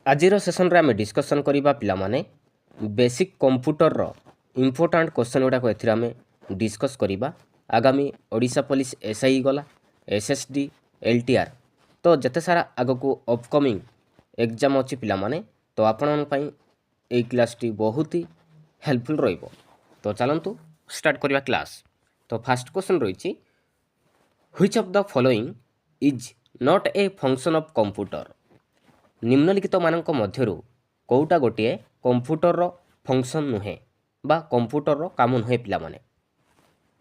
आजिर session रे आमे discussion करिबा पिला माने बेसिक कंप्यूटर रो इंपोर्टेंट क्वेश्चन गुडा को एथिरा आमे डिस्कस करिबा। आगामी ओडिशा पुलिस एसआई गला एसएसडी एलटीआर तो जते सारा आगो को अपकमिंग एग्जाम अछि पिला माने तो आपन पई ए क्लास टी बहुत ही हेल्पफुल रहइबो। तो चलंतु स्टार्ट करिबा क्लास। तो फर्स्ट क्वेश्चन रहिछि which of the following is not a function of computer. निम्नलिखित मानक मध्यरु कोउटा गोटिए कंप्यूटर रो फंक्शन नुहे बा कंप्यूटर रो काम नुहे पिला माने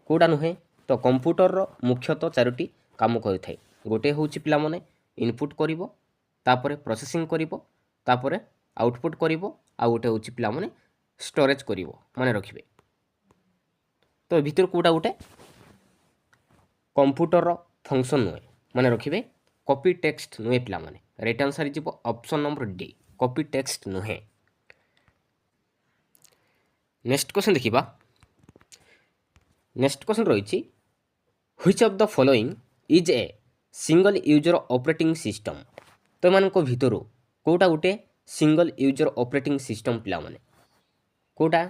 कोउटा नुहे। तो कंप्यूटर रो मुख्यतः चारोटी काम करिथाय। गोटे होउछि पिला माने इनपुट करिवो तापरे प्रोसेसिंग करिवो तापरे आउटपुट करिवो आ गोटे होउछि पिला माने स्टोरेज करिवो माने रखिबे। तो भितर कोउटा गोटे कंप्यूटर रो फंक्शन नुहे माने रखिबे कॉपी टेक्स्ट नुहे पिला माने। Right answer is option number D copy text नुहे। नेक्स्ट क्वेश्चन देखिबा। नेक्स्ट क्वेश्चन रहिछि which of the following is a single user operating system. तो मानको भितरु कोउटा गोटे सिंगल यूजर ऑपरेटिंग सिस्टम पिला माने कोउटा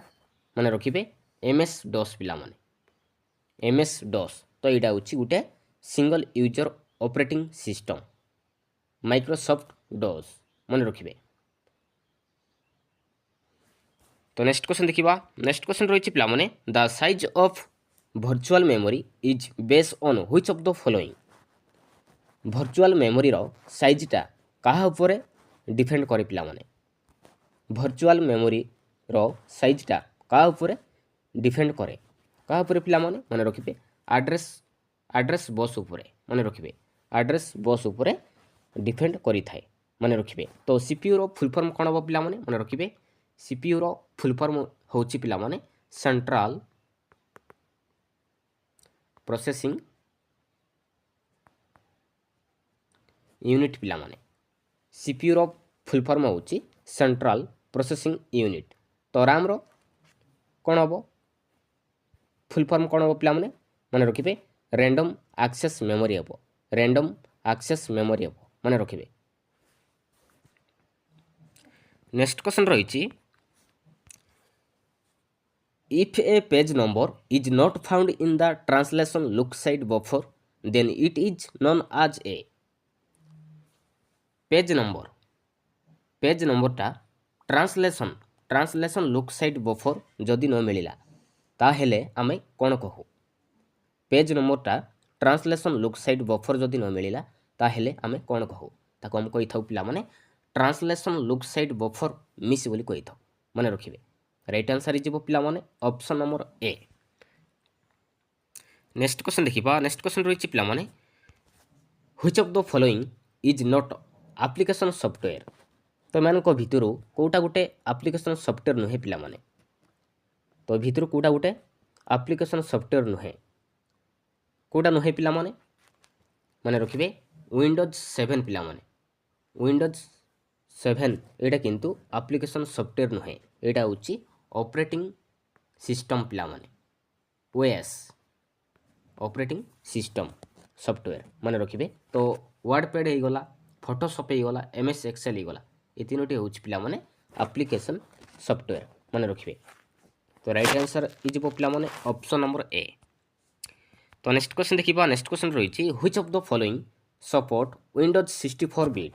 माने रखिबे एमएस डॉस पिला माने एमएस डॉस। तो एटा होछि गोटे single user operating system Microsoft DOS मन रखिबे। तो नेक्स्ट क्वेश्चन देखिबा। नेक्स्ट क्वेश्चन रहिछि पिला माने the size of virtual memory is based on which of the following. Virtual memory रो साइजटा काहा ऊपर डिपेंड करे पिला माने वर्चुअल मेमोरी रो साइजटा काहा ऊपर डिपेंड करे काहा ऊपर पिला माने मन रखिबे एड्रेस बस ऊपर मन रखिबे एड्रेस बस ऊपर डिपेंड करि थाए माने रखिबे। तो सीपीयू रो फुल फॉर्म कोन हो पिला माने मन रखिबे सीपीयू रो फुल फॉर्म होउछि पिला माने सेंट्रल प्रोसेसिंग यूनिट पिला माने सीपीयू रो फुल फॉर्म होउछि सेंट्रल प्रोसेसिंग यूनिट। तो रैम रो कोन हो फुल फॉर्म कोन हो पिला माने मन रखिबे रैंडम एक्सेस मेमोरी हो रैंडम एक्सेस मेमोरी हो मन रखिबे। नेक्स्ट क्वेश्चन रहिछि if a page number is not found in the translation look side buffer then it is known as a. Page number टा ट्रांसलेशन लुक साइड बफर जदि न मिलिला ताहेले आमे कोन कहू। पेज नंबर टा ट्रांसलेशन लुक साइड बफर जदि न मिलिला ताहेले आमे कोन कहू ताको हम कहि थाउ पिला माने translation look side buffer miss बोली कहि थाउ माने रखिबे। राइट आंसर इज पिला माने ऑप्शन नंबर ए। नेक्स्ट क्वेश्चन देखिबा। नेक्स्ट क्वेश्चन रहिछि पिला माने which of the following is not application software. तो मानको भितरु कोउटा गोटे एप्लिकेशन सॉफ्टवेयर नुहे पिला माने तो भितरु कोउटा गोटे एप्लिकेशन सॉफ्टवेयर नुहे कोउटा नुहे पिला माने माने रखिबे विंडोज 7 पिला माने विंडोज 7 एटा किंतु एप्लिकेशन सॉफ्टवेयर नुहे एटा होछि ऑपरेटिंग सिस्टम पिला माने ओएस ऑपरेटिंग सिस्टम सॉफ्टवेयर माने रखिबे। तो वर्डपैड हे गला फोटोशॉप हे गला एमएस एक्सेल हे गला ए तीनोटी होछि पिला माने एप्लिकेशन सॉफ्टवेयर माने रखिबे। तो राइट आंसर इज पिला माने ऑप्शन नंबर ए। तो नेक्स्ट क्वेश्चन देखिबा। नेक्स्ट क्वेश्चन रहिछि which of the following support Windows 64 bit.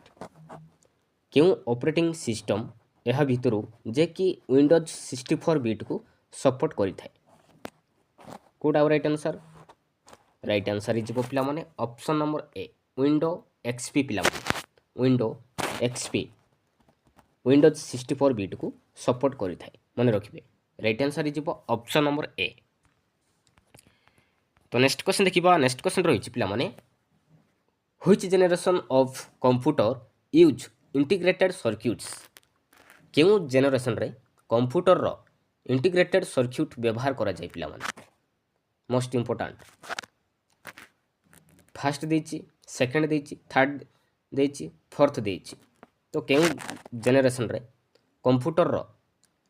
क्यों ऑपरेटिंग सिस्टम यह भितरु जे कि विंडोज 64 बिट को सपोर्ट करि थाए कोडा right answer. Right answer is पिला माने option number A window XP पिला माने विंडो एक्सपी विंडोज 64 बिट को सपोर्ट करि थाए माने रखिबे। Right answer is option number A. तो नेक्स्ट क्वेश्चन देखिबा। नेक्स्ट क्वेश्चन रहिछि पिला माने which generation of computer use integrated circuits. क्यों जेनरेशन रे कंप्यूटर रो इंटीग्रेटेड सर्किट व्यवहार करा जाय पिला माने मोस्ट इंपोर्टेंट फर्स्ट देछि सेकंड देछि थर्ड देछि फोर्थ देछि। तो क्यों जेनरेशन रे कंप्यूटर रो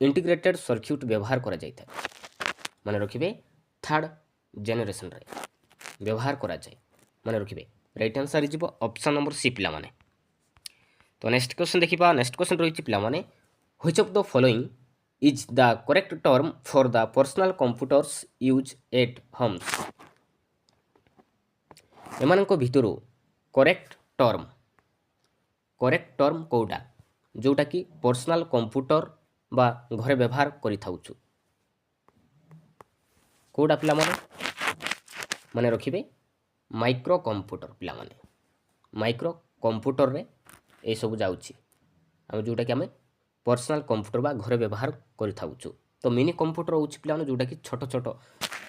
इंटीग्रेटेड सर्किट व्यवहार करा जाय था माने रखिबे थर्ड जेनरेशन रे व्यवहार करा जाय माने रखिबे। Right answer is option number C पिला माने। तो नेक्स्ट क्वेश्चन देखिबा नेक्स्ट क्वेश्चन रही पिलामाने which of the following is the correct term for the personal computers use at homes एमानक भितरु करेक्ट टर्म कोउटा जोटा कि पर्सनल कंप्यूटर बा घरे व्यवहार करि थाउछु कोउटा पिलामाने माने रखिबे माइक्रो कंप्यूटर पिलामाने माइक्रो कंप्यूटर रे ए सब जाउछि आम जोटा कि आम पर्सनल कंप्यूटर बा घरे व्यवहार करि थाउछु तो मिनी कंप्यूटर होछि पिलामाने जोटा कि छोट छोट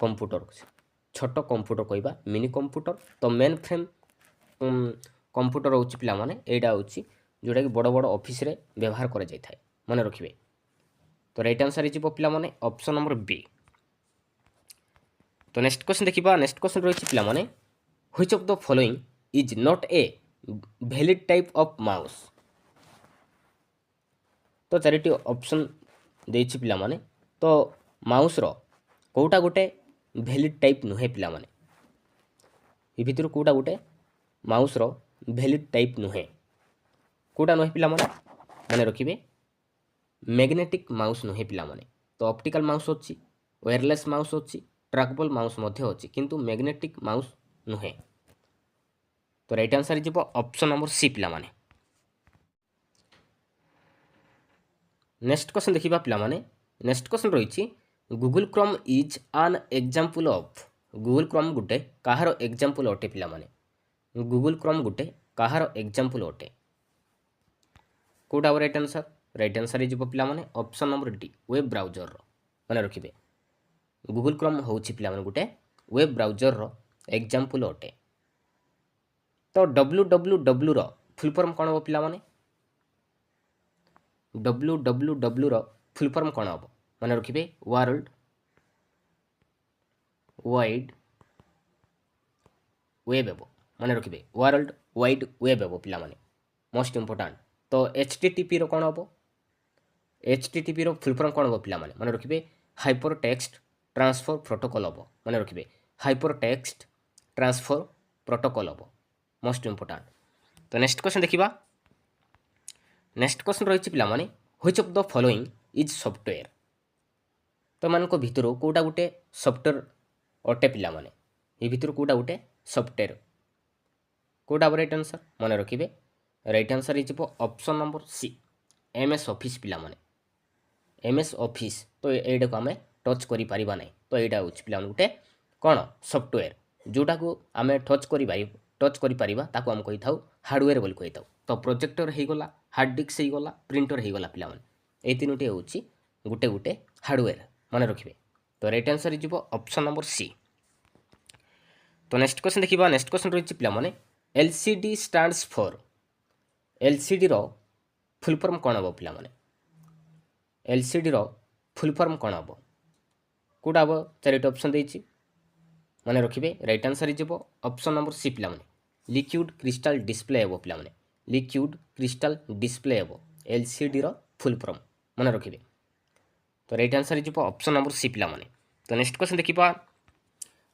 कंप्यूटर कहबा मिनी कंप्यूटर तो मेन फ्रेम कंप्यूटर होछि पिलामाने एटा होछि जोटा कि बड़ बड़ ऑफिस रे व्यवहार करा जाय थाए माने रखिबे तो राइट आंसर इज पिलामाने ऑप्शन नंबर बी तो नेक्स्ट क्वेश्चन देखिबा नेक्स्ट क्वेश्चन रही पिलामाने which of the following is not a valid type of mouse तो चारिटी ऑप्शन देछि पिलामाने तो माउस रो कोउटा गोटे वैलिड टाइप नुहे पिलामाने ए भितर कोउटा गोटे माउस रो वैलिड टाइप नुहे कोउटा नुहे पिलामाने माने रखिबे मैग्नेटिक माउस नुहे पिलामाने तो ऑप्टिकल माउस अछि वायरलेस माउस अछि ट्रैकबल माउस मध्य अछि किंतु मैग्नेटिक माउस नुहे तो right answer is option number C पिलामाने नेक्स्ट क्वेश्चन देखिबा पिलामाने नेक्स्ट क्वेश्चन रही Google Chrome is an example of Google Chrome गुटे काहार एग्जांपल अटे पिलामाने गूगल क्रोम गुटे काहार एग्जांपल अटे कोटा राइट आंसर इज पिलामाने option number D web browser रो माने रखिबे गूगल क्रोम होछि पिलामाने गुटे वेब ब्राउजर रो एग्जांपल अटे तो www रो फुल फॉर्म कोन हो पिलामाने www रो फुल फॉर्म कोन हो माने रखिबे वर्ल्ड वाइड वेब हेबो माने रखिबे वर्ल्ड वाइड वेब हेबो पिलामाने मोस्ट इंपोर्टेंट तो http रो कोन हो http रो फुल फॉर्म कोन हो पिलामाने माने रखिबे हाइपर टेक्स्ट ट्रांसफर प्रोटोकॉल हो माने रखिबे हाइपर टेक्स्ट ट्रांसफर प्रोटोकॉल हो मोस्ट इंपोर्टेंट तो नेक्स्ट क्वेश्चन देखिबा नेक्स्ट क्वेश्चन रही पिलामाने which of the following is software तो मानक भितर कोटा गुटे सॉफ्टवेयर अटे पिलामाने ए भितर कोटा गुटे सॉफ्टवेयर कोटा राइट आंसर माने रखिबे right answer is option number C MS office पिलामाने एमएस ऑफिस तो एडा को आमे टच करि परिबा नै तो एडा होछि पिलामाने गुटे कोन सॉफ्टवेयर जोटा को आमे टच करि परिबा ताको हम कहि थाउ हार्डवेयर बोल कहि थाउ तो प्रोजेक्टर हे गला हार्ड डिस्क हे गला प्रिंटर हे गला पिलामाने ए तीनोटी होछि गुटे गुटे हार्डवेयर माने रखिबे तो right answer is option number C तो नेक्स्ट क्वेश्चन देखिबा नेक्स्ट क्वेश्चन रही पिलामाने एलसीडी स्टैंड्स फॉर एलसीडी रो फुल फॉर्म कोन हो पिलामाने एलसीडी रो फुल फॉर्म कोन हो कोडा हो चारिटा ऑप्शन देछि माने रखिबे right answer is option number C पिलामाने लिक्विड क्रिस्टल डिस्प्ले हेबो पिलामाने लिक्विड क्रिस्टल डिस्प्ले हेबो एलसीडी रो फुल फॉर्म माने रखिबे तो right answer is option number C पिलामाने तो नेक्स्ट क्वेश्चन देखिबा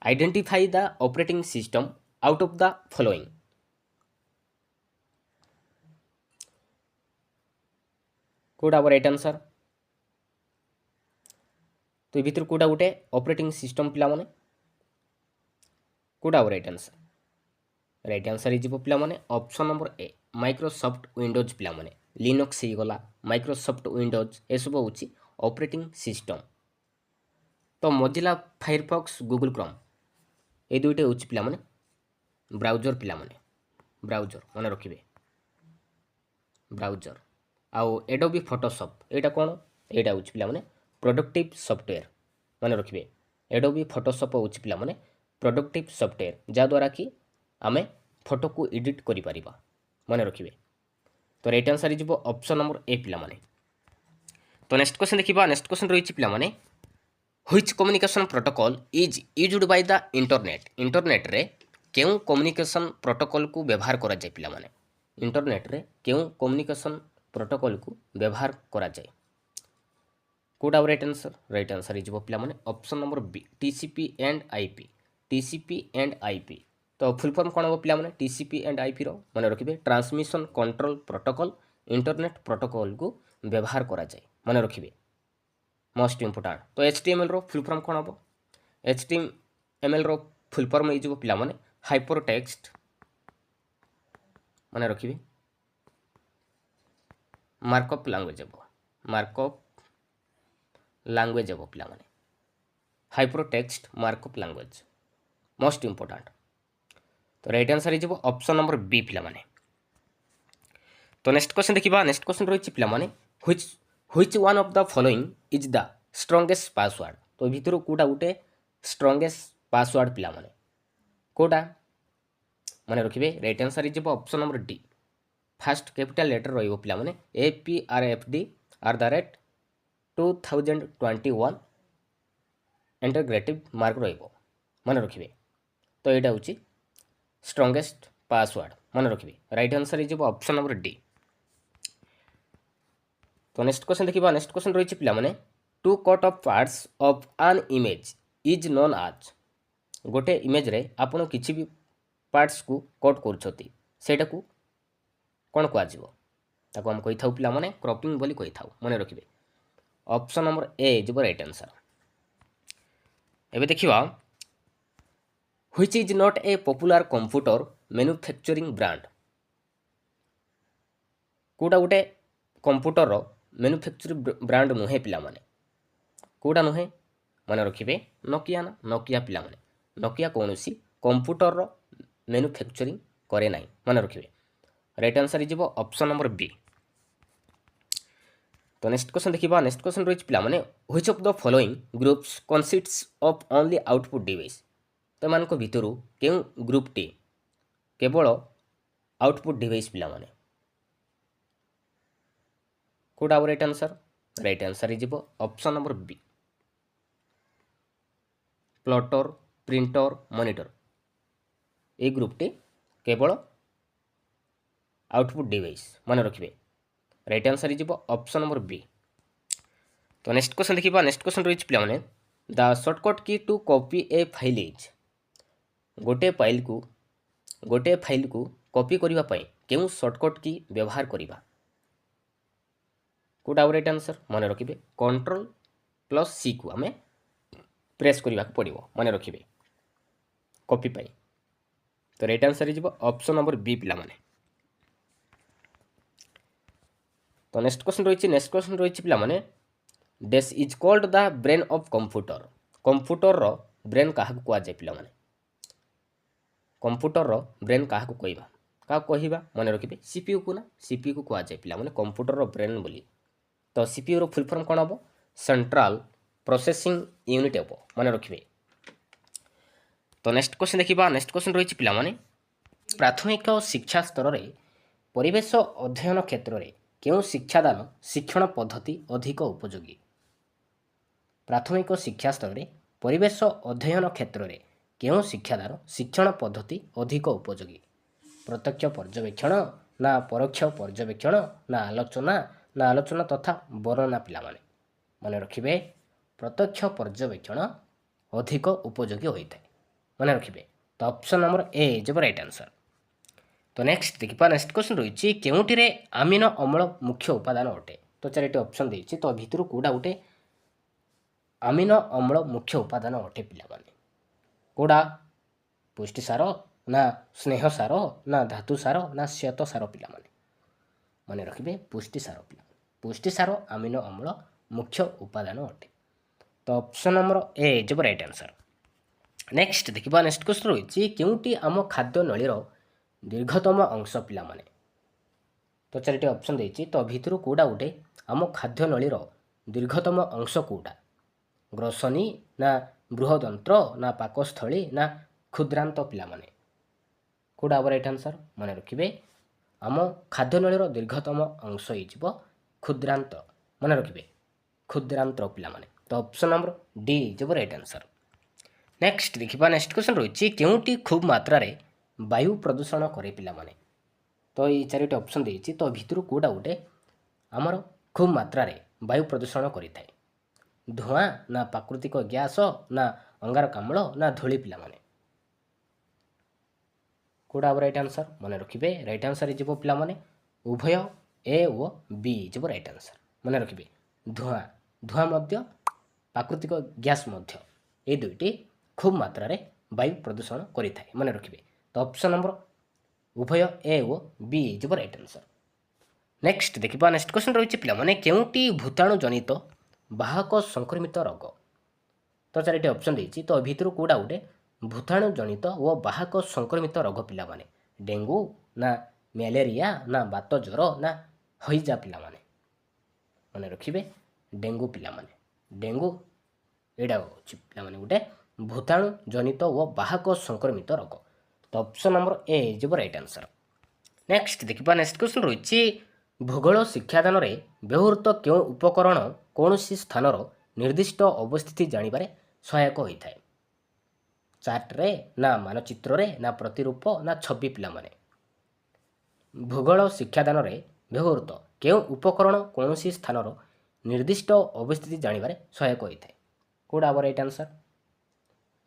identify the operating system out of the following कोडा राइट आंसर तो ये भितर कोडा गुटे ऑपरेटिंग सिस्टम पिलामाने कोडा राइट आंसर इज पिलामाने option number A Microsoft Windows पिलामाने लिनक्स ही गला माइक्रोसॉफ्ट विंडोज ए सब होची ऑपरेटिंग सिस्टम तो मोजिला फायरफॉक्स गूगल क्रोम ए दुईटे होची पिलामाने ब्राउजर पिलामाने ब्राउजर माने रखिबे ब्राउजर आउ एडोबी फोटोशॉप एटा कोन एटा होची पिलामाने प्रोडक्टिव सॉफ्टवेयर माने रखिबे एडोबी फोटोशॉप होची पिलामाने प्रोडक्टिव सॉफ्टवेयर जा द्वारा कि आमे फोटो को एडिट करि परिबा माने रखिबे तो right answer is option number A पिलामाने तो नेक्स्ट क्वेश्चन देखिबा नेक्स्ट क्वेश्चन रही पिलामाने which communication protocol is used by the internet internet रे केउ कम्युनिकेशन प्रोटोकॉल को व्यवहार करा जाय पिलामाने इंटरनेट रे केउ कम्युनिकेशन प्रोटोकॉल को व्यवहार करा जाय कोडा राइट आंसर इज पिलामाने option number B TCP and IP तो फुल फॉर्म कोन हो पिलामाने टीसीपी एंड आईपी रो माने रखिबे transmission control protocol internet protocol को व्यवहार करा जाए मन रखिए मोस्ट इंपोर्टाट तो HTML रो फुल फॉर्म कौन हम HTML रो फुल फॉर्म हो पिला माने हाइपर टेक्स्ट मन रखिए मार्कअप लैंग्वेज हम मार्कअप लैंग्वेज हम पिला माने hyper text markup language most important तो राइट आंसर हो ऑप्शन नंबर बी पिला माने तो नेक्स्ट क्वेश्चन देखिबा नेक्स्ट क्वेश्चन रही पिला माने which one of the following is the strongest password तो भितर कोटा गुटे स्ट्रॉन्गेस्ट पासवर्ड पिला माने कोटा माने रखिबे राइट आंसर हो option number D first capital letter रहिबो पिला माने APRFD@2021 इंटीग्रेटिव मार्क रहिबो माने रखिबे तो एटा होची स्ट्रॉन्गेस्ट पासवर्ड मन रखिए राइट आंसर हो ऑप्शन नंबर डी तो नेक्स्ट क्वेश्चन देखिबा नेक्स्ट क्वेश्चन रही पिला माने to cut off parts of an image is known as गोटे इमेज रे आपण किछि भी पार्ट्स को कट करछती सेटा को कोन को आजिवो ताको हम कहि थाउ पिला माने क्रॉपिंग बोली कहि थाउ मन रखिए option number A is right answer एबे देखिबा which is not a popular computer manufacturing brand कोटा गोटे कंप्यूटर रो मैन्युफैक्चरिंग ब्रांड नुहे पिला माने कोटा नुहे मन रखिए नोकिया ना नोकिया पिला माने नोकिया कौनसी कंप्यूटर रो मैन्युफैक्चरिंग करे नाही मन रखिए राइट आंसर हो ऑप्शन नंबर बी तो नेक्स्ट क्वेश्चन देखिबा नेक्स्ट क्वेश्चन रही पिला माने which of the following groups consists of only output device तो मान को भितरु केउ ग्रुप टी केवल आउटपुट डिवाइस पिला माने कोडा राइट आंसर हो option number B plotter printer monitor ए ग्रुप टी केवल आउटपुट डिवाइस मन रखिए राइट आंसर हो ऑप्शन नंबर बी तो नेक्स्ट क्वेश्चन देखिबा नेक्स्ट क्वेश्चन रही पिला माने the shortcut key to copy a file is गोटे फाइल को कॉपी करबा पई केउ शॉर्टकट की व्यवहार करिबा कोटा राइट आंसर मन रखिए Ctrl+C को आम प्रेस करने पड़ो मन रखिए कॉपी पाई तो राइट आंसर हो ऑप्शन नंबर बी पिला माने तो नेक्स्ट क्वेश्चन रही पिला माने this is called the brain of computer रो ब्रेन क्या कह जाए पिला माने कंप्यूटर रो ब्रेन क्या कहवा क्या कहवा मन रखिए सीपीयू को ना सीपीयू को कह जाए पिला माने कंप्यूटर रो ब्रेन बोली तो सीपीयू रो फुल फॉर्म कौन हम सेंट्रल प्रोसेसिंग यूनिट हम मन रखिए तो नेक्स्ट क्वेश्चन देखिबा नेक्स्ट क्वेश्चन रही पिला माने प्राथमिक शिक्षा स्तर में परिवेश अध्ययन क्षेत्र में केउ शिक्षादान शिक्षण पद्धति अधिक उपयोगी प्राथमिक शिक्षा स्तर में परिवेश अध्ययन क्षेत्र में केउ शिक्षादान शिक्षण पद्धति अधिक उपयोगी प्रत्यक्ष पर्यवेक्षण ना परोक्ष पर्यवेक्षण ना आलोचना तथा वर्णना पिला माने मन रखिए प्रत्यक्ष पर्यवेक्षण अधिक उपयोगी होता है मन रखिए तो option number A is right answer तो नेक्स्ट देखिपा नेक्स्ट क्वेश्चन रही केउटिरे आमिनो अम्ल मुख्य उपादान अटे तो चारिटी ऑप्शन देछि तो भितर कोडा गोटे आमिनो अम्ल मुख्य उपादान अटे पिला माने कोडा पुष्टि सार ना स्नेह सार ना धातु सार ना श्वेत सार पिला माने मन रखिए पुष्टि सार आमिनो अम्ल मुख्य उपादान अटे तो option number A is right answer next देखिबा नेक्स्ट क्वेश्चन रही केउटी आम खाद्य नळीर दीर्घतम अंश पिला माने तो चारिटी ऑप्शन देछि तो भितर कोडा गोटे आम खाद्य नळीर दीर्घतम अंश कोडा ग्रसनी ना बृहदंत्र ना पाकस्थली ना क्षुद्रांत पिला माने कोडा राइट आंसर मन रखिए आम खाद्य नळीर दीर्घतम अंश हो क्षुद्रांत मन रखिए क्षुद्रांत पिला माने तो option number D is right answer next देखिबा नेक्स्ट क्वेश्चन रही केउटी खूब मात्रा रे वायु प्रदूषण करे पिला माने तो ये चारिटी ऑप्शन देछि तो भितर कोडा गोटे आमर खूब मात्रा रे वायु प्रदूषण करिथाय धुआं ना प्राकृतिक गैस ना अंगारकाम्ल ना धूଳି पिला माने कोडा राइट आंसर मन रखिए राइट आंसर इज पिला माने उभय ए ओ बी ଯିବ ରାଇଟ୍ ଆନ୍ସର୍। ମନେ ରଖିବେ ଧୂଆଁ ଧୂଆଁ ମଧ୍ୟ ପ୍ରାକୃତିକ ଗ୍ୟାସ୍ ମଧ୍ୟ এই ଦୁଇଟି ଖୁବ୍ ମାତ୍ରାରେ ବାୟୁ ପ୍ରଦୂଷଣ କରିଥାଏ ମନେ ରଖିବେ। ତ ଅପସନ୍ ନମ୍ବର ଉଭୟ ଏ ଓ ବି ଯିବ ରାଇଟ୍ ଆନ୍ସର୍। ନେକ୍ସଟ ଦେଖିବା ନେକ୍ସଟ କ୍ୱେଶ୍ଚନ୍ ରହିଛି ପିଲାମାନେ କେଉଁଟି ଭୂତାଣୁ ଜନିତ ବାହକ ସଂକ୍ରମିତ ରୋଗ। ତ ଚାରିଟି ଅପସନ୍ ଦେଇଛି ତ ଭିତରୁ କେଉଁଟା ଗୋଟେ ଭୂତାଣୁ ଜନିତ ଓ ବାହକ ସଂକ୍ରମିତ ରୋଗ ପିଲାମାନେ ଡେଙ୍ଗୁ ନା ମ୍ୟାଲେରିଆ ନା ବାତ ଜ୍ୱର ନା ହଇଜା ପିଲାମାନେ ମନେ ରଖିବେ ଡେଙ୍ଗୁ ପିଲାମାନେ ଡେଙ୍ଗୁ ଏଇଟା ହେଉଛି ପିଲାମାନେ ଗୋଟେ ଭୂତାଣୁ ଜନିତ ଓ ବାହକ ସଂକ୍ରମିତ ରୋଗ। ତ ଅପସନ୍ ନମ୍ବର ଏ ଯିବ ରାଇଟ୍ ଆନ୍ସର୍। ନେକ୍ସଟ ଦେଖିବା ନେକ୍ସଟ କ୍ୱେଶ୍ଚନ୍ ରହିଛି ଭୂଗୋଳ ଶିକ୍ଷାଦାନରେ ବ୍ୟବହୃତ କେଉଁ ଉପକରଣ କୌଣସି ସ୍ଥାନର ନିର୍ଦ୍ଦିଷ୍ଟ ଅବସ୍ଥିତି ଜାଣିବାରେ ସହାୟକ ହୋଇଥାଏ। ଚାର୍ଟରେ ନା ମାନଚିତ୍ରରେ ନା ପ୍ରତିରୂପ ନା ଛବି ପିଲାମାନେ ଭୂଗୋଳ ଶିକ୍ଷାଦାନରେ ବ୍ୟବହୃତ କେଉଁ ଉପକରଣ କୌଣସି ସ୍ଥାନର ନିର୍ଦ୍ଦିଷ୍ଟ ଅବସ୍ଥିତି ଜାଣିବାରେ ସହାୟକ ହୋଇଥାଏ। କେଉଁଟା ହେବ ରାଇଟ୍ ଆନ୍ସର୍।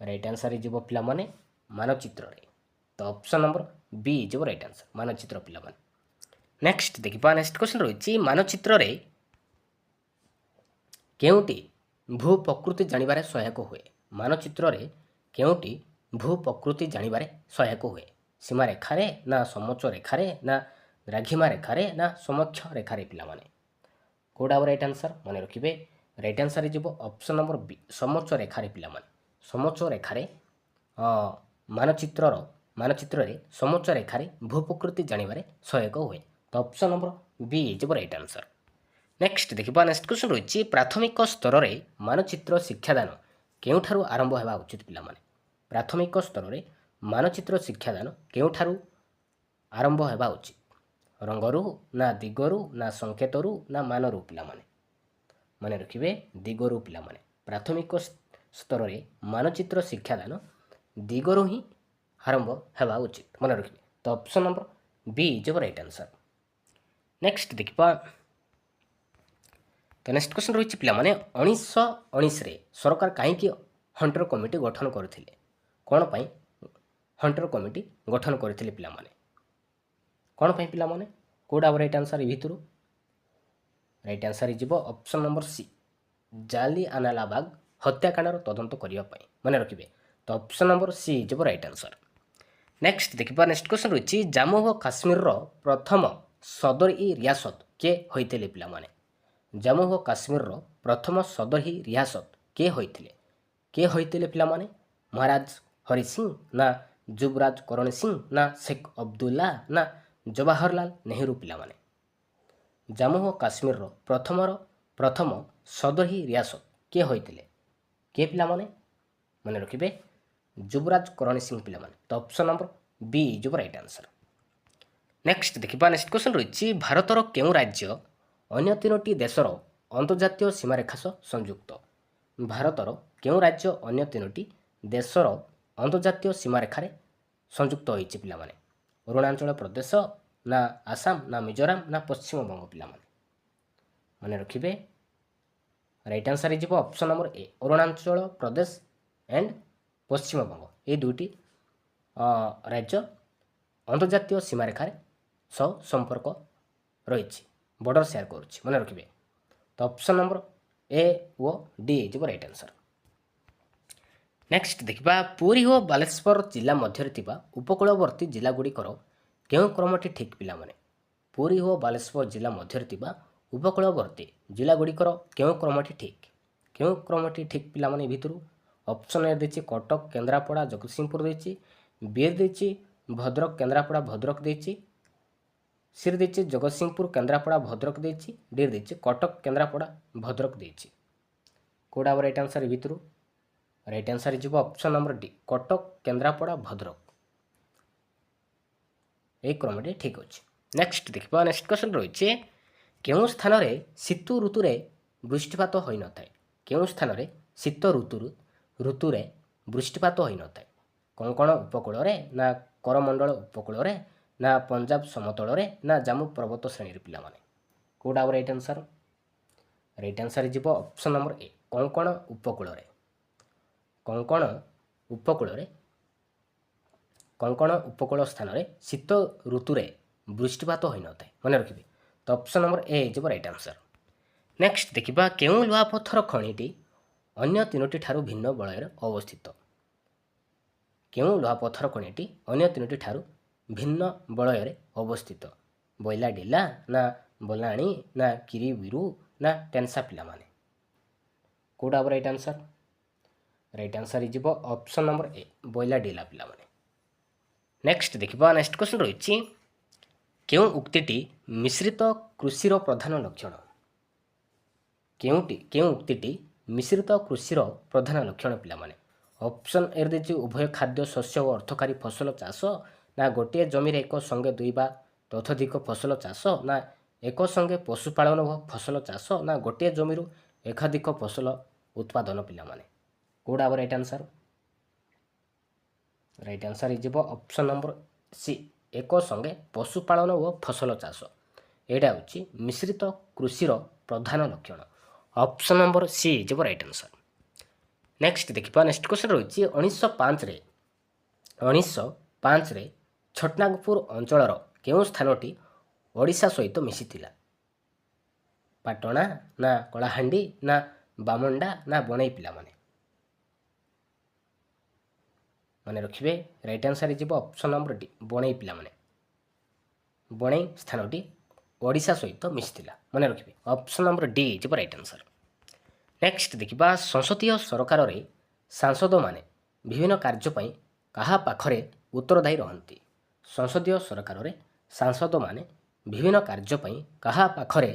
ରାଇଟ୍ ଆନ୍ସର୍ ଯିବ ପିଲାମାନେ ମାନଚିତ୍ରରେ। ତ ଅପସନ୍ ନମ୍ବର ବି ଯିବ ରାଇଟ୍ ଆନ୍ସର୍ ମାନଚିତ୍ର ପିଲାମାନେ। ନେକ୍ସଟ ଦେଖିବା ନେକ୍ସଟ କ୍ୱେଶ୍ଚନ୍ ରହିଛି ମାନଚିତ୍ରରେ କେଉଁଟି ଭୂ ପ୍ରକୃତି ଜାଣିବାରେ ସହାୟକ ହୁଏ। ମାନଚିତ୍ରରେ କେଉଁଟି ଭୂ ପ୍ରକୃତି ଜାଣିବାରେ ସହାୟକ ହୁଏ। ସୀମାରେଖାରେ ନା ସମୋଚ୍ଚ ରେଖାରେ ନା ଦ୍ରାଘିମା ରେଖାରେ ନା ସମୋଚ୍ଚ ରେଖାରେ ପିଲାମାନେ କେଉଁଟା ହେବ ରାଇଟ୍ ଆନ୍ସର୍। ମନେ ରଖିବେ ରାଇଟ୍ ଆନ୍ସର୍ ଯିବ ଅପସନ୍ ନମ୍ବର ବି ସମୋଚ୍ଚ ରେଖାରେ ପିଲାମାନେ ସମୋଚ୍ଚ ରେଖାରେ ମାନଚିତ୍ରରେ ସମୋଚ୍ଚ ରେଖାରେ ଭୂ ପ୍ରକୃତି ଜାଣିବାରେ ସହାୟକ ହୁଏ। ତ ଅପସନ୍ ନମ୍ବର ବି ଯିବ ରାଇଟ୍ ଆନ୍ସର୍। ନେକ୍ସଟ ଦେଖିବା ନେକ୍ସଟ କ୍ୱେଶ୍ଚନ୍ ରହିଛି ପ୍ରାଥମିକ ସ୍ତରରେ ମାନଚିତ୍ର ଶିକ୍ଷାଦାନ କେଉଁଠାରୁ ଆରମ୍ଭ ହେବା ଉଚିତ ପିଲାମାନେ ପ୍ରାଥମିକ ସ୍ତରରେ ମାନଚିତ୍ର ଶିକ୍ଷାଦାନ କେଉଁଠାରୁ ଆରମ୍ଭ ହେବା ଉଚିତ। ରଙ୍ଗରୁ ନା ଦିଗରୁ ନା ସଂକେତରୁ ନା ମାନରୁ ପିଲାମାନେ ମନେ ରଖିବେ ଦିଗରୁ ପିଲାମାନେ ପ୍ରାଥମିକ ସ୍ତରରେ ମାନଚିତ୍ର ଶିକ୍ଷାଦାନ ଦିଗରୁ ହିଁ ଆରମ୍ଭ ହେବା ଉଚିତ ମନେ ରଖିବେ। ତ ଅପସନ୍ ନମ୍ବର ବି ଯିବ ରାଇଟ୍ ଆନ୍ସର୍। ନେକ୍ସଟ ଦେଖିବା ତ ନେକ୍ସଟ କ୍ୱେଶ୍ଚନ୍ ରହିଛି ପିଲାମାନେ 1919ରେ ସରକାର କାହିଁକି ହଣ୍ଟର କମିଟି ଗଠନ କରିଥିଲେ। କ'ଣ ପାଇଁ ହଣ୍ଟର କମିଟି ଗଠନ କରିଥିଲେ ପିଲାମାନେ କ'ଣ ପାଇଁ ପିଲାମାନେ କେଉଁଟା ହେବ ରାଇଟ୍ ଆନ୍ସର୍। ଏ ଭିତରୁ ରାଇଟ୍ ଆନ୍ସର୍ ଯିବ ଅପସନ୍ ନମ୍ବର ସି ଜାଲିଆନାୱାଲାବାଗ ହତ୍ୟାକାଣ୍ଡର ତଦନ୍ତ କରିବା ପାଇଁ ମନେ ରଖିବେ। ତ ଅପସନ୍ ନମ୍ବର ସି ଯିବ ରାଇଟ୍ ଆନ୍ସର୍। ନେକ୍ସଟ ଦେଖିବା ନେକ୍ସଟ କ୍ୱେଶ୍ଚନ୍ ରହିଛି ଜାମ୍ମୁ ଓ କାଶ୍ମୀରର ପ୍ରଥମ ସଦର ଇ ରିଆସତ କିଏ ହୋଇଥିଲେ ପିଲାମାନେ ଜାମ୍ମୁ ଓ କାଶ୍ମୀରର ପ୍ରଥମ ସଦର ଇ ରିଆସତ କିଏ ହୋଇଥିଲେ ପିଲାମାନେ ମହାରାଜ ହରି ସିଂ ନା ଯୁବରାଜ କରଣ ସିଂ ନା ଶେଖ ଅବଦୁଲ୍ଲା ନା ଜବାହରଲାଲ ନେହେରୁ ପିଲାମାନେ ଜାମ୍ମୁ ଓ କାଶ୍ମୀରର ପ୍ରଥମ ସଦର ଇ ରିଆସତ କିଏ ହୋଇଥିଲେ କିଏ ପିଲାମାନେ ମନେ ରଖିବେ ଯୁବରାଜ କରଣ ସିଂ ପିଲାମାନେ। ତ ଅପସନ୍ ନମ୍ବର ବି ଯିବ ରାଇଟ୍ ଆନ୍ସର୍। ନେକ୍ସଟ ଦେଖିବା ନେକ୍ସଟ କ୍ୱେଶ୍ଚନ୍ ରହିଛି ଭାରତର କେଉଁ ରାଜ୍ୟ ଅନ୍ୟ ତିନୋଟି ଦେଶର ଅନ୍ତର୍ଜାତୀୟ ସୀମାରେଖା ସହ ସଂଯୁକ୍ତ। ଭାରତର କେଉଁ ରାଜ୍ୟ ଅନ୍ୟ ତିନୋଟି ଦେଶର ଅନ୍ତର୍ଜାତୀୟ ସୀମାରେଖାରେ ସଂଯୁକ୍ତ ହୋଇଛି ପିଲାମାନେ ଅରୁଣାଚଳ ପ୍ରଦେଶ ନା ଆସାମ ନା ମିଜୋରାମ ନା ପଶ୍ଚିମବଙ୍ଗ ପିଲାମାନେ ମନେ ରଖିବେ ରାଇଟ୍ ଆନ୍ସର୍ ଯିବ option number A Arunachal Pradesh and Paschimbanga এই ଦୁଇଟି ରାଜ୍ୟ ଅନ୍ତର୍ଜାତୀୟ ସୀମାରେଖାରେ ସହ ସମ୍ପର୍କ ରହିଛି ବର୍ଡ଼ର ସେୟାର କରୁଛି ମନେ ରଖିବେ। ତ option number A O D ଯିବ ରାଇଟ୍ ଆନ୍ସର୍। ନେକ୍ସଟ ଦେଖିବା ପୁରୀ ଓ ବାଲେଶ୍ୱର ଜିଲ୍ଲା ମଧ୍ୟରେ ଥିବା ଉପକୂଳବର୍ତ୍ତୀ ଜିଲ୍ଲାଗୁଡ଼ିକର କେଉଁ କ୍ରମଟି ଠିକ୍ ପିଲାମାନେ ପୁରୀ ଓ ବାଲେଶ୍ୱର ଜିଲ୍ଲା ମଧ୍ୟରେ ଥିବା ଉପକୂଳବର୍ତ୍ତୀ ଜିଲ୍ଲାଗୁଡ଼ିକର କେଉଁ କ୍ରମଟି ଠିକ୍ ପିଲାମାନେ ଭିତରୁ ଅପସନ୍ ଏ ଦେଇଛି କଟକ କେନ୍ଦ୍ରାପଡ଼ା ଜଗତସିଂହପୁର ଦେଇଛି ବି ଦେଇଛି ଭଦ୍ରକ କେନ୍ଦ୍ରାପଡ଼ା ଭଦ୍ରକ ଦେଇଛି ସି ଦେଇଛି ଜଗତସିଂହପୁର କେନ୍ଦ୍ରାପଡ଼ା ଭଦ୍ରକ ଦେଇଛି ଡି ଦେଇଛି କଟକ କେନ୍ଦ୍ରାପଡ଼ା ଭଦ୍ରକ ଦେଇଛି କେଉଁଟା ହେବ ରାଇଟ୍ ଆନ୍ସର୍। ଭିତରୁ ରାଇଟ୍ ଆନ୍ସର୍ ଯିବ option number D Cuttack Kendrapara Bhadrak এই କ୍ରମଟି ଠିକ୍ ଅଛି। ନେକ୍ସଟ ଦେଖିବା ନେକ୍ସଟ କ୍ୱେଶ୍ଚନ୍ ରହିଛି କେଉଁ ସ୍ଥାନରେ ଶୀତ ଋତୁରେ ବୃଷ୍ଟିପାତ ହୋଇନଥାଏ କେଉଁ ସ୍ଥାନରେ ଶୀତ ଋତୁରେ ବୃଷ୍ଟିପାତ ହୋଇନଥାଏ କୋଙ୍କଣ ଉପକୂଳରେ ନା କରମଣ୍ଡଳ ଉପକୂଳରେ ନା ପଞ୍ଜାବ ସମତଳରେ ନା ଜାମ୍ମୁ ପର୍ବତ ଶ୍ରେଣୀରେ ପିଲାମାନେ କେଉଁଟା ହେବ ରାଇଟ୍ ଆନ୍ସର୍। ରାଇଟ୍ ଆନ୍ସର୍ ଯିବ ଅପସନ୍ ନମ୍ବର ଏ କୋଙ୍କଣ ଉପକୂଳ ସ୍ଥାନରେ ଶୀତ ଋତୁରେ ବୃଷ୍ଟିପାତ ହୋଇନଥାଏ ମନେ ରଖିବେ। ତ ଅପସନ୍ ନମ୍ବର ଏ ହେଇଯିବ ରାଇଟ୍ ଆନ୍ସର୍। ନେକ୍ସଟ ଦେଖିବା କେଉଁ ଲୁହାପଥର ଖଣିଟି ଅନ୍ୟ ତିନୋଟି ଠାରୁ ଭିନ୍ନ ବଳୟରେ ଅବସ୍ଥିତ? କେଉଁ ଲୁହାପଥର ଖଣିଟି ଅନ୍ୟ ତିନୋଟି ଠାରୁ ଭିନ୍ନ ବଳୟରେ ଅବସ୍ଥିତ? ବଇଲା ଡିଲା ନା ବଲାଣି ନା କିରିବିରୁ ନା ଟେନ୍ସା ପିଲାମାନେ? କେଉଁଟା ହେବ ରାଇଟ୍ ଆନ୍ସର୍? ରାଇଟ୍ ଆନ୍ସର୍ ହେଇଯିବ ଅପସନ୍ ନମ୍ବର ଏ ବଇଲା ଡିଲା ପିଲାମାନେ। ନେକ୍ସଟ ଦେଖିବା ନେକ୍ସଟ କ୍ୱେଶ୍ଚନ୍ ରହିଛି କେଉଁ ଉକ୍ତିଟି ମିଶ୍ରିତ କୃଷିର ପ୍ରଧାନ ଲକ୍ଷଣ? କେଉଁ ଉକ୍ତିଟି ମିଶ୍ରିତ କୃଷିର ପ୍ରଧାନ ଲକ୍ଷଣ ପିଲାମାନେ? ଅପସନ୍ ଏ ଦେଇଛି ଉଭୟ ଖାଦ୍ୟ ଶସ୍ୟ ଓ ଅର୍ଥକାରୀ ଫସଲ ଚାଷ ନା ଗୋଟିଏ ଜମିରେ ଏକ ସଙ୍ଗେ ଦୁଇ ବା ତତୋଧିକ ଫସଲ ଚାଷ ନା ଏକ ସଙ୍ଗେ ପଶୁପାଳନ ଓ ଫସଲ ଚାଷ ନା ଗୋଟିଏ ଜମିରୁ ଏକାଧିକ ଫସଲ ଉତ୍ପାଦନ ପିଲାମାନେ? କେଉଁଟା ହେବ ରାଇଟ୍ ଆନ୍ସର୍? ରାଇଟ୍ ଆନ୍ସର୍ ହେଇଯିବ ଅପସନ୍ ନମ୍ବର ସି ଏକ ସଙ୍ଗେ ପଶୁପାଳନ ଓ ଫସଲ ଚାଷ। ଏଇଟା ହେଉଛି ମିଶ୍ରିତ କୃଷିର ପ୍ରଧାନ ଲକ୍ଷଣ। ଅପସନ୍ ନମ୍ବର ସି ହେଇଯିବ ରାଇଟ୍ ଆନ୍ସର୍। ନେକ୍ସଟ ଦେଖିବା ନେକ୍ସଟ କ୍ୱେଶ୍ଚନ୍ ରହିଛି 1905ରେ ଛଟନାଗପୁର ଅଞ୍ଚଳର କେଉଁ ସ୍ଥାନଟି ଓଡ଼ିଶା ସହିତ ମିଶିଥିଲା? ପାଟଣା ନା କଳାହାଣ୍ଡି ନା ବାମଣ୍ଡା ନା ବଣେଇ ପିଲାମାନେ? ମନେ ରଖିବେ ରାଇଟ୍ ଆନ୍ସର୍ ହେଇଯିବ ଅପସନ୍ ନମ୍ବର ଡି ବଣେଇ ପିଲାମାନେ। ବଣେଇ ସ୍ଥାନଟି ଓଡ଼ିଶା ସହିତ ମିଶିଥିଲା। ମନେ ରଖିବେ ଅପସନ୍ ନମ୍ବର ଡି ହେଇଯିବ ରାଇଟ୍ ଆନ୍ସର୍। ନେକ୍ସଟ ଦେଖିବା ସଂସଦୀୟ ସରକାରରେ ସାଂସଦମାନେ ବିଭିନ୍ନ କାର୍ଯ୍ୟ ପାଇଁ କାହା ପାଖରେ ଉତ୍ତରଦାୟୀ ରହନ୍ତି? ସଂସଦୀୟ ସରକାରରେ ସାଂସଦମାନେ ବିଭିନ୍ନ କାର୍ଯ୍ୟ ପାଇଁ କାହା ପାଖରେ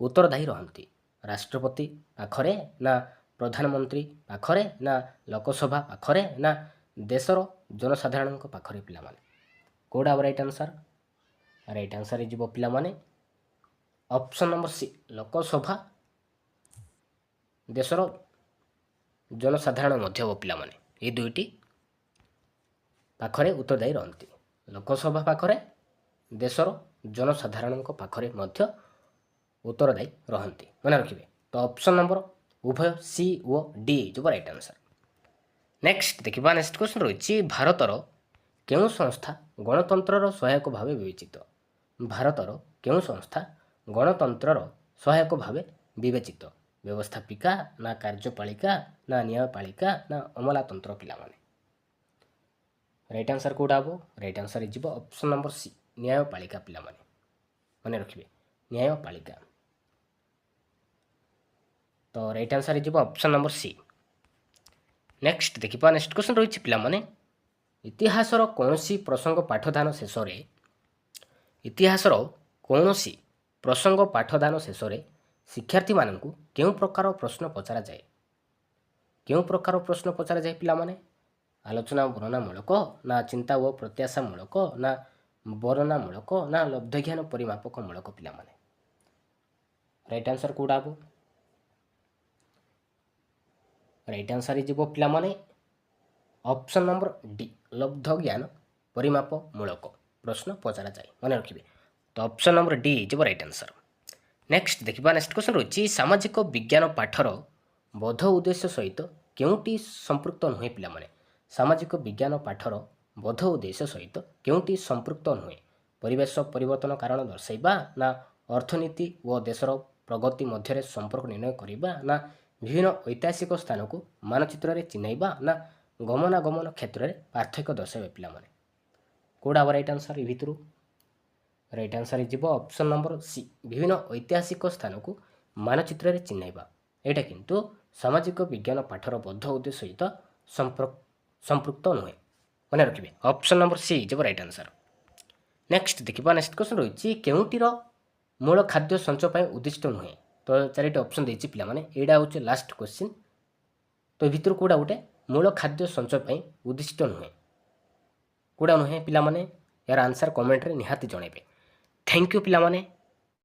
ଉତ୍ତରଦାୟୀ ରହନ୍ତି? ରାଷ୍ଟ୍ରପତି ପାଖରେ ନା ପ୍ରଧାନମନ୍ତ୍ରୀ ପାଖରେ ନା ଲୋକସଭା ପାଖରେ ନା ଦେଶର ଜନସାଧାରଣଙ୍କ ପାଖରେ ପିଲାମାନେ? କେଉଁଟା ହେବ ରାଇଟ୍ ଆନ୍ସର୍? ରାଇଟ୍ ଆନ୍ସର୍ ହେଇଯିବ ପିଲାମାନେ ଅପସନ୍ ନମ୍ବର ସି ଲୋକସଭା ଦେଶର ଜନସାଧାରଣ ମଧ୍ୟ ହେବ ପିଲାମାନେ। এই ଦୁଇଟି ପାଖରେ ଉତ୍ତରଦାୟୀ ରହନ୍ତି। ଲୋକସଭା ପାଖରେ ଦେଶର ଜନସାଧାରଣଙ୍କ ପାଖରେ ମଧ୍ୟ ଉତ୍ତରଦାୟୀ ରହନ୍ତି। ମନେ ରଖିବେ ତ ଅପସନ୍ ନମ୍ବର ଉଭୟ ସି ଓ ଡି ହେଇଯିବ ରାଇଟ୍ ଆନ୍ସର୍। ନେକ୍ସଟ ଦେଖିବା ନେକ୍ସଟ କ୍ୱେଶ୍ଚନ୍ ରହିଛି ଭାରତର କେଉଁ ସଂସ୍ଥା ଗଣତନ୍ତ୍ରର ସହାୟକ ଭାବେ ବିବେଚିତ? ଭାରତର କେଉଁ ସଂସ୍ଥା ଗଣତନ୍ତ୍ରର ସହାୟକ ଭାବେ ବିବେଚିତ? ବ୍ୟବସ୍ଥାପିକା ନା କାର୍ଯ୍ୟପାଳିକା ନା ନ୍ୟାୟପାଳିକା ନା ଅମଲାତନ୍ତ୍ର ପିଲାମାନେ? ରାଇଟ୍ ଆନ୍ସର୍ କେଉଁଟା ହେବ? ରାଇଟ୍ ଆନ୍ସର୍ ହେଇଯିବ ଅପସନ୍ ନମ୍ବର ସି ନ୍ୟାୟପାଳିକା ପିଲାମାନେ। ମନେ ରଖିବେ ନ୍ୟାୟପାଳିକା। ତ ରାଇଟ୍ ଆନ୍ସର୍ ହେଇଯିବ ଅପସନ୍ ନମ୍ବର ସି। ନେକ୍ସଟ ଦେଖିବା ନେକ୍ସଟ କ୍ୱେଶ୍ଚନ୍ ରହିଛି ପିଲାମାନେ ଇତିହାସର କୌଣସି ପ୍ରସଙ୍ଗ ପାଠଦାନ ଶେଷରେ ଶିକ୍ଷାର୍ଥୀମାନଙ୍କୁ କେଉଁ ପ୍ରକାର ପ୍ରଶ୍ନ ପଚରାଯାଏ? କେଉଁ ପ୍ରକାର ପ୍ରଶ୍ନ ପଚରାଯାଏ ପିଲାମାନେ? ଆଲୋଚନା ବର୍ଣ୍ଣନାମୂଳକ ନା ଚିନ୍ତା ଓ ପ୍ରତ୍ୟାଶାମୂଳକ ନା ବର୍ଣ୍ଣନାମୂଳକ ନା ଲବ୍ଧଜ୍ଞାନ ପରିମାପକ ମୂଳକ ପିଲାମାନେ? ରାଇଟ୍ ଆନ୍ସର୍ କେଉଁଟା ହେବ? ରାଇଟ୍ ଆନ୍ସର୍ ହେଇଯିବ ପିଲାମାନେ ଅପସନ୍ ନମ୍ବର ଡି ଲବ୍ଧଜ୍ଞାନ ପରିମାପ ମୂଳକ ପ୍ରଶ୍ନ ପଚରାଯାଏ। ମନେ ରଖିବେ ତ ଅପସନ୍ ନମ୍ବର ଡି ହେଇଯିବ ରାଇଟ୍ ଆନ୍ସର୍। ନେକ୍ସଟ ଦେଖିବା ନେକ୍ସଟ କ୍ୱେଶ୍ଚନ୍ ରହିଛି ସାମାଜିକ ବିଜ୍ଞାନ ପାଠର ବୋଧ ଉଦ୍ଦେଶ୍ୟ ସହିତ କେଉଁଟି ସମ୍ପୃକ୍ତ ନୁହେଁ ପିଲାମାନେ? ସାମାଜିକ ବିଜ୍ଞାନ ପାଠର ବୋଧ ଉଦ୍ଦେଶ୍ୟ ସହିତ କେଉଁଟି ସମ୍ପୃକ୍ତ ନୁହେଁ? ପରିବେଶ ପରିବର୍ତ୍ତନ କାରଣ ଦର୍ଶାଇବା ନା ଅର୍ଥନୀତି ଓ ଦେଶର ପ୍ରଗତି ମଧ୍ୟରେ ସମ୍ପର୍କ ନିର୍ଣ୍ଣୟ କରିବା ନା ବିଭିନ୍ନ ଐତିହାସିକ ସ୍ଥାନକୁ ମାନଚିତ୍ରରେ ଚିହ୍ନାଇବା ନା ଗମନାଗମନ କ୍ଷେତ୍ରରେ ପାର୍ଥକ୍ୟ ଦର୍ଶାଇବା ପିଲାମାନେ? କେଉଁଟା ହେବ ରାଇଟ୍ ଆନ୍ସର୍ ଏ ଭିତରୁ? ରାଇଟ୍ ଆନ୍ସର୍ ହେଇଯିବ ଅପସନ୍ ନମ୍ବର ସି ବିଭିନ୍ନ ଐତିହାସିକ ସ୍ଥାନକୁ ମାନଚିତ୍ରରେ ଚିହ୍ନାଇବା। ଏଇଟା କିନ୍ତୁ ସାମାଜିକ ବିଜ୍ଞାନ ପାଠର ବୋଧ ଉଦ୍ଦେଶ୍ୟ ସହିତ ସମ୍ପୃକ୍ତ ନୁହେଁ। ମନେ ରଖିବେ ଅପସନ୍ ନମ୍ବର ସି ହେଇଯିବ ରାଇଟ୍ ଆନ୍ସର୍। ନେକ୍ସଟ ଦେଖିବା ନେକ୍ସଟ କ୍ୱେଶ୍ଚନ୍ ରହିଛି କେଉଁଟିର ମୂଳ ଖାଦ୍ୟ ସଞ୍ଚୟ ପାଇଁ ଉଦ୍ଦିଷ୍ଟ ନୁହେଁ? ତ ଚାରିଟି ଅପସନ୍ ଦେଇଛି ପିଲାମାନେ। ଏଇଟା ହେଉଛି ଲାଷ୍ଟ କ୍ୱେଶ୍ଚିନ୍। ତ ଏ ଭିତରୁ କେଉଁଟା ଗୋଟେ ମୂଳ ଖାଦ୍ୟ ସଞ୍ଚୟ ପାଇଁ ଉଦ୍ଦିଷ୍ଟ ନୁହେଁ? କେଉଁଟା ନୁହେଁ ପିଲାମାନେ? ଏହାର ଆନ୍ସର୍ କମେଣ୍ଟରେ ନିହାତି ଜଣାଇବେ। ଥ୍ୟାଙ୍କ ୟୁ ପିଲାମାନେ।